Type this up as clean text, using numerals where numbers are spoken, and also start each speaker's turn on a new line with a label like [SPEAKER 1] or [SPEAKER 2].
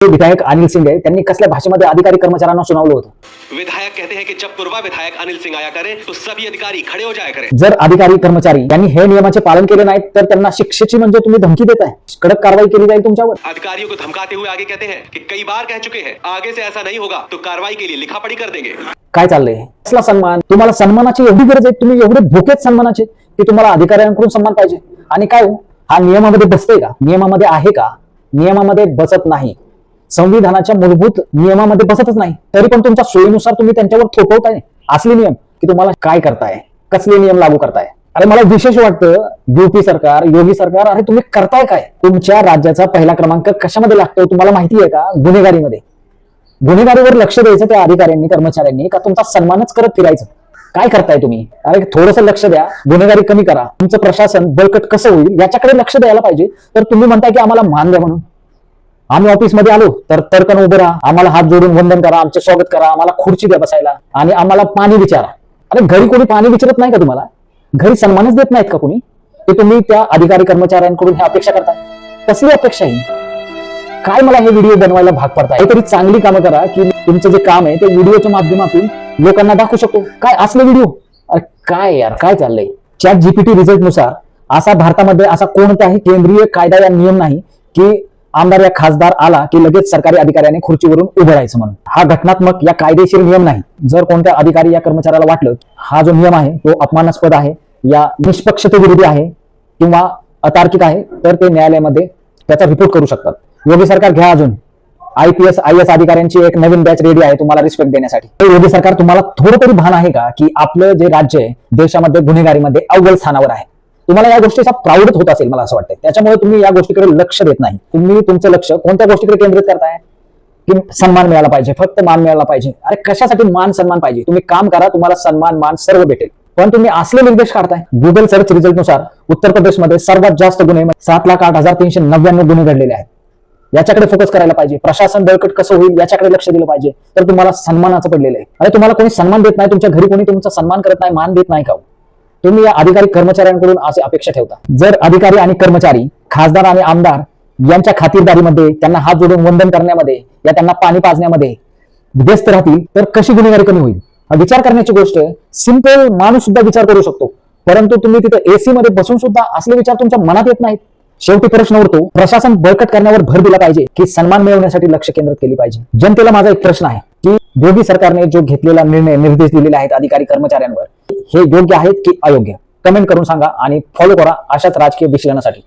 [SPEAKER 1] विधायक अनिल सिंह आहे, त्यांनी कसल्या भाषेमध्ये अधिकारी कर्मचाऱ्यांना सुनावलं होतं?
[SPEAKER 2] विधायक कहते हैं कि जब पूर्वा विधायक अनिल सिंह आया करे तो सभी अधिकारी खड़े हो जाया करें।
[SPEAKER 1] जर अधिकारी कर्मचारी यांनी हे नियमाचे पालन केले नाही तर त्यांना शिक्षेची म्हणजे तुम्ही धमकी देताय, कडक कारवाई केली जाईल तुमच्यावर।
[SPEAKER 2] अधिकारियों को धमकाते हुए आगे कहते हैं कि कई बार कह चुके हैं आगे से ऐसा नहीं होगा तो कार्रवाई के लिए लिखापढ़ी कर देंगे।
[SPEAKER 1] काय चाललंय? कसला सन्मान? तुम्हाला सन्मानाची एवढी गरज आहे, तुम्ही एवढे भुकेत सन्मानाचे की तुम्हाला अधिकाऱ्यांकडून सन्मान पाहिजे? आणि काय हो, हा नियमामध्ये बसतंय का? नियमामध्ये आहे का? नियमामध्ये बसत नाही, संविधानाच्या मूलभूत नियमामध्ये बसतच नाही, तरी पण तुमच्या सोयीनुसार तुम्ही त्यांच्यावर थोपवताय असले नियम की तुम्हाला काय करताय, कसले नियम लागू करताय? अरे मला विशेष वाटतं यूपी सरकार, योगी सरकार, अरे तुम्ही करताय काय? तुमच्या राज्याचा पहिला क्रमांक कशामध्ये लागतो तुम्हाला माहिती आहे का? गुन्हेगारीमध्ये। गुन्हेगारीवर लक्ष द्यायचं त्या अधिकाऱ्यांनी, कर्मचाऱ्यांनी, का तुमचा सन्मानच करत फिरायचं? काय करताय तुम्ही? अरे थोडंसं लक्ष द्या, गुन्हेगारी कमी करा, तुमचं प्रशासन बळकट कसं होईल याच्याकडे लक्ष द्यायला पाहिजे। तर तुम्ही म्हणताय की आम्हाला मान द्या म्हणून, आम्ही ऑफिसमध्ये आलो तर तडकन उभं राहा, आम्हाला हात जोडून वंदन करा, आमचे स्वागत करा, आम्हाला खुर्ची द्या बसायला आणि आम्हाला पाणी विचारा। अरे घरी कोणी पाणी विचारत नाही का तुम्हाला? घरी सन्मानच देत नाहीत का कोणी? ते तुम्ही त्या अधिकारी कर्मचाऱ्यांकडून हे अपेक्षा करताय? कसली अपेक्षा ही? काय मला हे व्हिडिओ बनवायला भाग पडताय? तरी चांगली कामं करा की तुमचं जे काम आहे ते व्हिडिओच्या माध्यमातून लोकांना दाखवू शकतो। काय असले व्हिडिओ? अरे काय यार, काय चाललंय? ChatGPT रिझल्ट नुसार असा भारतामध्ये असा कोणताही केंद्रीय कायदा या नियम नाही की आमदार या खासदार आला की लगेच सरकारी अधिकाऱ्याने खुर्चीवरून उभं राहायचं म्हणून। हा घटनात्मक या कायदेशीर नियम नाही। जर कोणत्या अधिकारी या कर्मचाऱ्याला वाटलं हा जो नियम आहे तो अपमानास्पद आहे या निष्पक्षतेविरोधी आहे किंवा अतार्किक आहे तर ते न्यायालयामध्ये त्याचा रिपोर्ट करू शकतात। योगी सरकार घ्या, अजून IPS IAS अधिकाऱ्यांची एक नवीन बॅच रेडी आहे तुम्हाला रिस्पेक्ट देण्यासाठी। योगी सरकार, तुम्हाला थोडं तरी भान आहे का की आपलं जे राज्य आहे देशामध्ये गुन्हेगारीमध्ये अव्वल स्थानावर आहे? तुम्हाला या गोष्टीचा प्राऊडच होत असेल मला असं वाटतं, त्याच्यामुळे तुम्ही या गोष्टीकडे लक्ष देत नाही। तुम्ही तुमचं लक्ष कोणत्या गोष्टीकडे केंद्रित करताय? की सन्मान मिळाला पाहिजे, फक्त मान मिळाला पाहिजे। अरे कशासाठी मान सन्मान पाहिजे? तुम्ही काम करा, तुम्हाला सन्मान मान सर्व भेटेल, पण तुम्ही असले निर्देश काढताय। गुगल सर्च रिझल्ट नुसार उत्तर प्रदेशमध्ये सर्वात जास्त गुन्हे 7,08,399 गुन्हे घडलेले आहेत। याच्याकडे फोकस करायला पाहिजे। प्रशासन बळकट कसं होईल याच्याकडे लक्ष दिलं पाहिजे। तर तुम्हाला सन्मानाचं पडलेलं आहे। अरे तुम्हाला कोणी सन्मान देत नाही, तुमच्या घरी कोणी तुमचा सन्मान करत नाही, मान देत नाही का? तुम्ही या अधिकारी कर्मचाऱ्यांकडून अशी अपेक्षा ठेवता? जर अधिकारी आणि कर्मचारी, खासदार आणि आमदार यांच्या खातिरदारीमध्ये, त्यांना हात जोडून वंदन करण्यामध्ये या त्यांना पाणी पाजण्यामध्ये व्यस्त राहतील तर कशी गुन्हेगारी कमी होईल? विचार करण्याची गोष्ट, सिंपल माणूस सुद्धा विचार करू शकतो, परंतु तुम्ही तिथे AC मध्ये बसून सुद्धा असले विचार तुमच्या मनात येत नाहीत। शेवटी प्रश्न उरतो, प्रशासन बळकट करण्यावर भर दिला पाहिजे की सन्मान मिळवण्यासाठी लक्ष केंद्रित केली पाहिजे? जनतेला माझा एक प्रश्न आहे की योगी सरकारने जो घेतलेला निर्णय, निर्देश दिलेले आहेत अधिकारी कर्मचाऱ्यांवर, हे योग्य आहेत की अयोग्य? कमेंट करून सांगा आणि फॉलो करा अशाच राजकीय विश्लेषणासाठी।